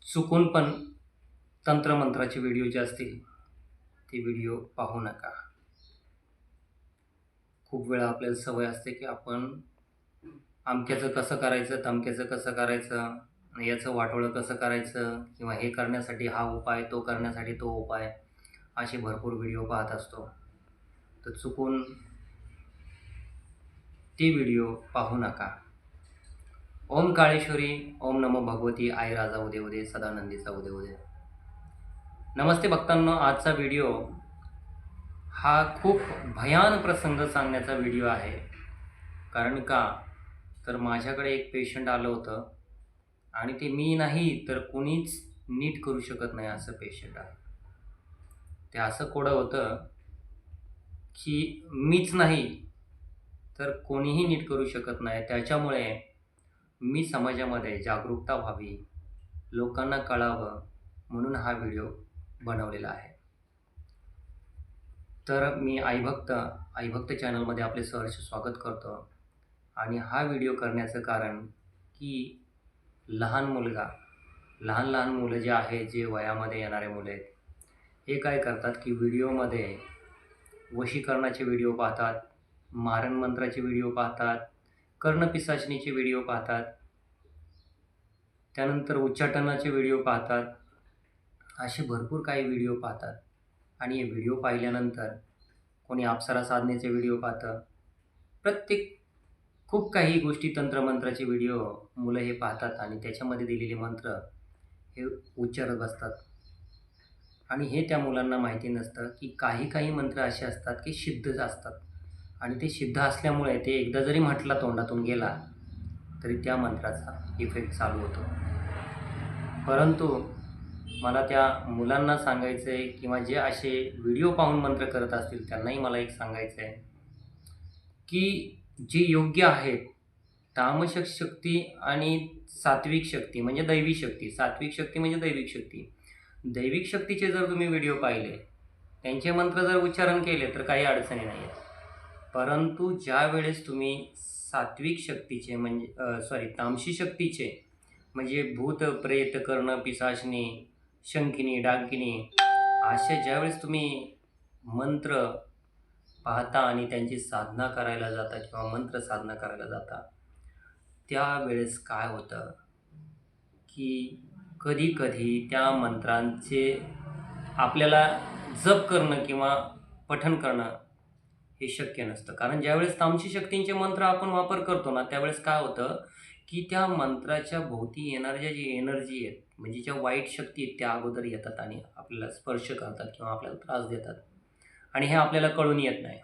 चुकून पण तंत्रमंत्राचे व्हिडिओ जे असतील ते व्हिडिओ पाहू नका. खूप वेळा आपल्याला सवय असते की आपण अमक्याचं कसं करायचं, तमक्याचं कसं करायचं, याचं वाटोळं कसं करायचं किंवा हे करण्यासाठी हा उपाय, तो करण्यासाठी तो उपाय, असे भरपूर व्हिडिओ पाहत असतो. तर चुकून ते व्हिडिओ पाहू नका. ओम काळेश्वरी, ओम नमो भगवती आई राजा उदे उदे, सदानंदीचा उदे उदे. नमस्ते भक्तांनो, आजचा व्हिडिओ हा खूप भयान प्रसंग सांगण्याचा व्हिडिओ आहे. कारण का तर माझ्याकडे एक पेशंट आलं होतं आणि ते मी नाही तर कोणीच नीट करू शकत नाही असं पेशंट आहे. ते असं कोडं होतं की मीच नाही तर कोणीही नीट करू शकत नाही. त्याच्यामुळे मी समाजामध्ये जागरूकता व्हावी, लोकांना कळावं म्हणून हा व्हिडिओ बनवलेला आहे. तर मी आई भक्त चॅनलमध्ये आपले सहर्ष स्वागत करतो. आणि हा व्हिडिओ करण्याचं कारण की लहान लहान मुलं जे आहे, जे वयामध्ये येणारे मुलं आहेत, हे काय करतात की व्हिडिओमध्ये वशीकरणाचे व्हिडिओ पाहतात, मारण मंत्राचे व्हिडिओ पाहतात, कर्णपिशाचनीचे व्हिडिओ पाहतात, त्यानंतर उच्चाटनाचे व्हिडिओ पाहतात. असे भरपूर काही व्हिडिओ पाहतात आणि हे व्हिडिओ पाहिल्यानंतर कोणी अप्सरा साधनेचे व्हिडिओ पाहतं. खूप काही गोष्टी तंत्रमंत्राचे व्हिडिओ मुलं हे पाहतात आणि त्याच्यामध्ये दिलेले मंत्र हे उच्चारत बसतात. आणि हे त्या मुलांना माहिती नसतं की काही मंत्र असे असतात की सिद्धच असतात आणि ते सिद्ध असल्यामुळे ते एकदा जरी म्हटला तोंडातून गेला तरी त्या मंत्राचा इफेक्ट चालू होतो. परंतु मला त्या मुलांना सांगायचं आहे किंवा जे असे व्हिडिओ पाहून मंत्र करत असतील त्यांनाही मला एक सांगायचं आहे की जे योग्य आहेत, तामसिक शक्ती आणि सात्विक शक्ती म्हणजे दैवी शक्ती, सात्विक शक्ती म्हणजे दैविक शक्ती. दैविक शक्तीचे जर तुम्ही व्हिडिओ पाहिले, त्यांचे मंत्र जर उच्चारण केले तर काही अडचणी नाही आहेत. परंतु ज्यावेळेस तुम्ही सात्विक शक्तीचे म्हणजे तामसी शक्तीचे म्हणजे भूत, प्रेत, कर्ण, पिशाचनी, शंखिनी, डाकिनी असे ज्यावेळेस तुम्ही मंत्र पाहता आणि त्यांची साधना करायला जाता किंवा मंत्र साधना करायला जाता, त्यावेळेस काय होतं की कधी-कधी त्या मंत्रांचे आपल्याला जप करणं किंवा पठण करणं हे शक्य नसतं. कारण ज्यावेळेस तामसी शक्तींचे मंत्र आपण वापर करतो ना, त्यावेळेस काय होतं की त्या मंत्राच्या भोवती येणाऱ्या जी एनर्जी आहेत, म्हणजे ज्या वाईट शक्ती आहेत, त्या अगोदर येतात आणि आपल्याला स्पर्श करतात किंवा आपल्याला त्रास देतात. आणि हे आपल्याला कळून येत नाही,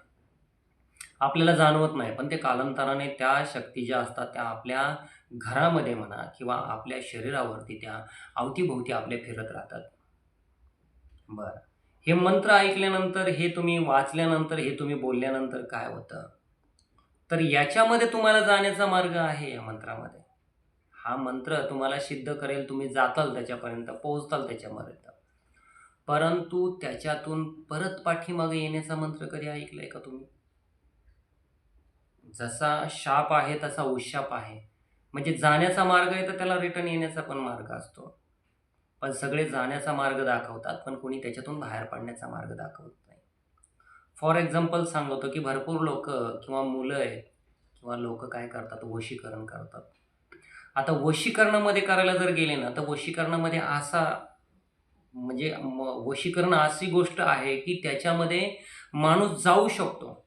आपल्याला जाणवत नाही. पण ते कालांतराने त्या शक्ती ज्या असतात त्या आपल्या घरामध्ये म्हणा किंवा आपल्या शरीरावरती त्या अवतीभोवती आपल्या फिरत राहतात. बरं. हे मंत्र ऐकल्यानंतर, हे तुम्ही वाचल्यानंतर, हे तुम्ही बोलल्यानंतर काय होतं? तर याच्यामध्ये तुम्हाला जाण्याचा मार्ग आहे या मंत्रामध्ये. हा मंत्र तुम्हाला सिद्ध करेल, तुम्ही जाताल त्याच्यापर्यंत, पोहोचताल त्याच्यापर्यंत. परंतु त्याच्यातून परत पाठीमागे येण्याचा मंत्र कधी ऐकलाय का तुम्ही? जसा शाप आहे तसा उशाप आहे. म्हणजे जाण्याचा मार्ग आहे तर त्याला रिटर्न येण्याचा पण मार्ग असतो. पण सगळे जाण्याचा मार्ग दाखवतात, पण कोणी त्याच्यातून बाहेर पडण्याचा मार्ग दाखवत नाही. फॉर एक्झाम्पल सांगतो की भरपूर लोकं किंवा मुलं आहेत किंवा लोकं काय करतात, वशीकरण करतात. आता वशीकरणामध्ये करायला जर गेले ना, तर वशीकरणामध्ये वशीकरण अशी गोष्ट आहे की त्याच्यामध्ये माणूस जाऊ शकतो.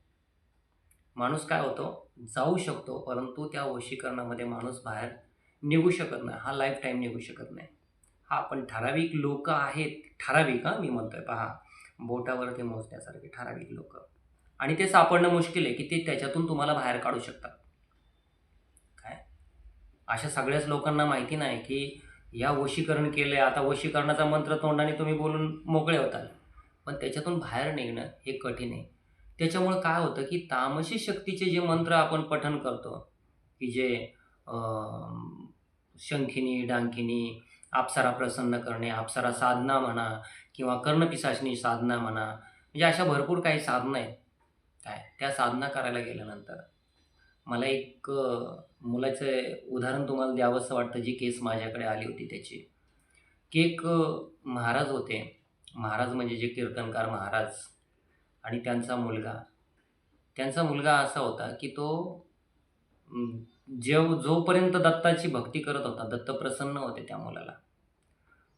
माणूस काय होतो, जाऊ शकतो, परंतु त्या वशीकरणामध्ये माणूस बाहेर निघू शकत नाही. हा लाईफटाईम निघू शकत नाही. हां, पण ठराविक लोकं आहेत, ठराविक मी म्हणतोय पहा, बोटावरती मोजण्यासारखे ठराविक लोकं आणि ते सापडणं मुश्किल आहे की ते त्याच्यातून तुम्हाला बाहेर काढू शकतात. काय? अशा सगळ्याच लोकांना माहिती नाही की या वशीकरण केलंय, आता वशीकरणाचा मंत्र तोंडाने तुम्ही बोलून मोकळे होताल. पण त्याच्यातून बाहेर निघणं हे कठीण आहे. त्याच्यामुळं काय होतं की तामसी शक्तीचे जे मंत्र आपण पठण करतो, की जे शंखिनी, डांकिनी, अप्सरा प्रसन्न करणे, अप्सरा साधना म्हणा किंवा कर्णपिशाचनी साधना म्हणा, म्हणजे अशा भरपूर काही साधना आहेत. त्या साधना करायला गेल्यानंतर मला एक मुलाचं उदाहरण तुम्हाला द्यावंसं वाटतं, जी केस माझ्याकडे आली होती त्याची. की एक महाराज होते. महाराज म्हणजे जे कीर्तनकार महाराज आणि त्यांचा मुलगा असा होता की तो जोपर्यंत दत्ताची भक्ती करत होता, दत्त प्रसन्न होते त्या मुलाला.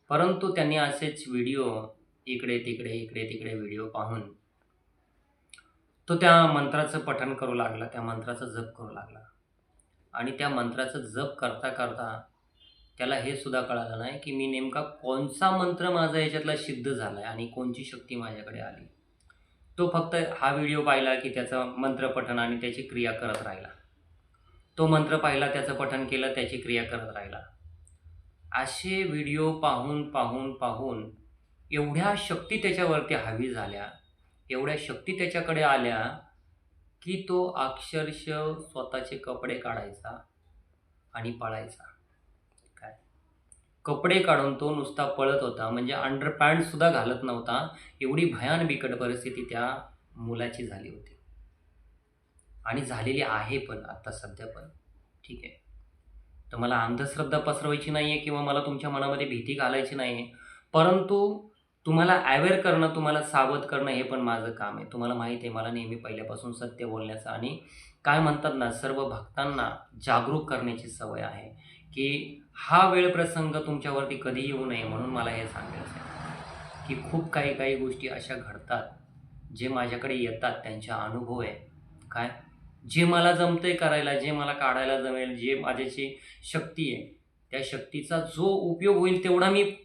परंतु त्यांनी असेच व्हिडिओ इकडे-तिकडे, इकडे-तिकडे व्हिडिओ पाहून तो त्या मंत्राचं पठण करू लागला, त्या मंत्राचा जप करू लागला. आणि त्या मंत्राचा जप करता-करता त्याला हे सुद्धा कळालं नाही, की मी नेमका कोणचा मंत्र माझा याच्यातला सिद्ध झालाय आणि कोणची शक्ती माझ्याकडे आली. तो फक्त हा व्हिडिओ पाहिला, की त्याचं मंत्रपठण आणि त्याची क्रिया करत राहिला. तो मंत्र पाहिला, त्याचं पठण केलं, त्याची क्रिया करत राहिला. असे व्हिडिओ पाहून एवढ्या शक्ती त्याच्यावरती हावी झाल्या, एवढ्या शक्ती त्याच्याकडे आल्या, की तो अक्षरशः स्वतःचे कपडे काढायचा आणि पळायचा. काय? कपडे काढून तो नुसता पळत होता. म्हणजे अंडरपॅन्टसुद्धा घालत नव्हता. एवढी भयान बिकट परिस्थिती त्या मुलाची झाली होती. आणि झालेली आहे पण आता सध्या पण. ठीक आहे. तर मला अंधश्रद्धा पसरवायची नाही आहे किंवा मला तुमच्या मनामध्ये भीती घालायची नाही आहे. परंतु तुम्हाला अवेअर करणं, तुम्हाला सावध करणं हे पण माझं काम आहे. तुम्हाला माहीत आहे मला नेहमी पहिल्यापासून सत्य बोलण्याचं आणि काय म्हणतात ना, सर्व भक्तांना जागरूक करण्याची सवय आहे, की हा वेळ प्रसंग तुमच्यावरती कधी येऊ नये म्हणून मला हे सांगायचं आहे, की खूप काही गोष्टी अशा घडतात, जे माझ्याकडे येतात त्यांचे अनुभव आहे. काय? जे मला जमतंय करायला, जे मला काढायला जमेल, जे माझ्याची शक्ती आहे, त्या शक्तीचा जो उपयोग होईल तेवढा मी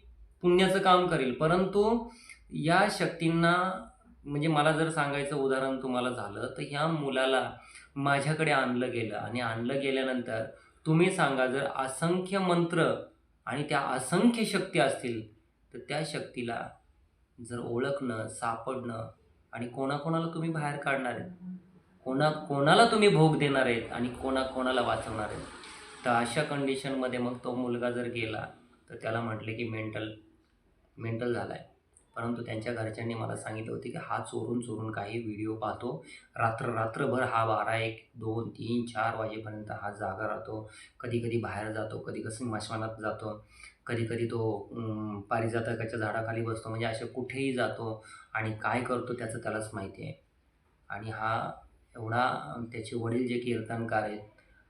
पुण्याचं काम करेल. परंतु या शक्तींना म्हणजे मला जर सांगायचं उदाहरण तुम्हाला झालं, तर ह्या मुलाला माझ्याकडे आणलं गेलं आणि आणलं गेल्यानंतर तुम्ही सांगा जर असंख्य मंत्र आणि त्या असंख्य शक्ती असतील, तर त्या शक्तीला जर ओळखणं, सापडणं आणि कोणाकोणाला तुम्ही बाहेर काढणार आहेत, कोणाला तुम्ही भोग देणार आहेत आणि कोणाला वाचवणार आहेत. तर अशा कंडिशनमध्ये मग तो मुलगा जर गेला, तर त्याला म्हटले की मेंटल झाला आहे. परंतु त्यांच्या घरच्यांनी मला सांगितलं होतं की हा चोरून काही व्हिडिओ पाहतो. रात्रभर हा 12, 1, 2, 3, 4 वाजेपर्यंत हा जागा राहतो. कधी-कधी बाहेर जातो, कधी स्मशानात जातो, कधी तो पारिजातकाच्या झाडाखाली बसतो. म्हणजे असे कुठेही जातो आणि काय करतो त्याचं त्यालाच माहिती आहे. आणि हा एवढा त्याचे वडील जे कीर्तनकार आहेत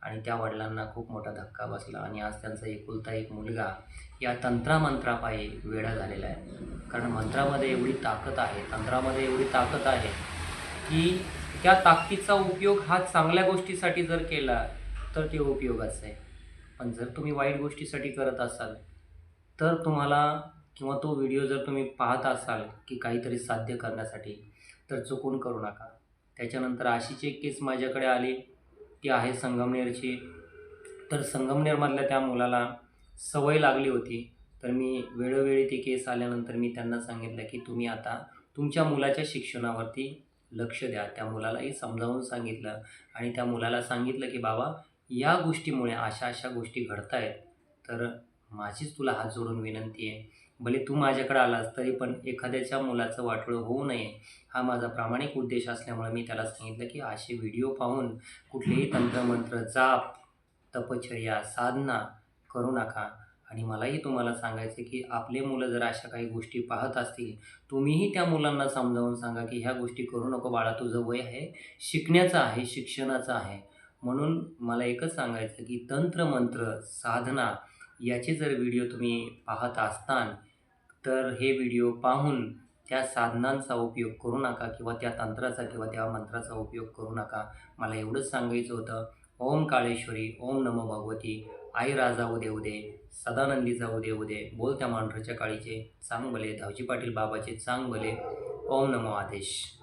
आणि त्या वडिलांना खूप मोठा धक्का बसला आणि आज त्यांचा एकुलता एक मुलगा या तंत्रामंत्रापायी वेडा झालेला आहे. कारण मंत्रामध्ये एवढी ताकद आहे, तंत्रामध्ये एवढी ताकद आहे, की त्या ताकदीचा उपयोग हा चांगल्या गोष्टीसाठी जर केला तर ते उपयोगाचं आहे. पण जर तुम्ही वाईट गोष्टीसाठी करत असाल, तर तुम्हाला किंवा तो व्हिडिओ जर तुम्ही पाहत असाल, की काहीतरी साध्य करण्यासाठी, तर चुकून करू नका. त्याच्यानंतर अशीच एक केस माझ्याकडे आली, ती आहे संगमनेरची. तर संगमनेरमधल्या त्या मुलाला सवय लागली होती. तर मी वेळोवेळी ती केस आल्यानंतर मी त्यांना सांगितलं, की तुम्ही आता तुमच्या मुलाच्या शिक्षणावरती लक्ष द्या. त्या मुलालाही समजावून सांगितलं आणि त्या मुलाला सांगितलं, की बाबा या गोष्टीमुळे अशा गोष्टी घडतायत, तर माझीच तुला हात जोडून विनंती आहे. भले तू माझ्याकडे आलास तरी पण एखाद्याच्या मुलाचं वाटोळं होऊ नये, हा माझा प्रामाणिक उद्देश असल्यामुळे मी त्याला सांगितलं, की असे व्हिडिओ पाहून कुठलेही तंत्रमंत्र, जाप, तपश्चर्या, साधना करू नका. आणि मलाही तुम्हाला सांगायचं आहे, की आपले मुलं जर अशा काही गोष्टी पाहत असतील, तुम्हीही त्या मुलांना समजावून सांगा, की ह्या गोष्टी करू नको बाळा, तुझं वय आहे, शिकण्याचं आहे, शिक्षणाचं आहे. म्हणून मला एकच सांगायचं आहे, की तंत्र-मंत्र, साधना याचे जर व्हिडिओ तुम्ही पाहत असताल, तर हे व्हिडिओ पाहून त्या साधनांचा उपयोग करू नका किंवा त्या तंत्राचा किंवा त्या मंत्राचा उपयोग करू नका. मला एवढंच सांगायचं होतं. ओम काळेश्वरी, ओम नमो भगवती, आई राजा उदे उदे, सदानंदीचा उदे उदे, बोल त्या मांढरच्या काळीचे, चांग भले, धावजी पाटील बाबाचे चांग भले, ओम नमो आदेश.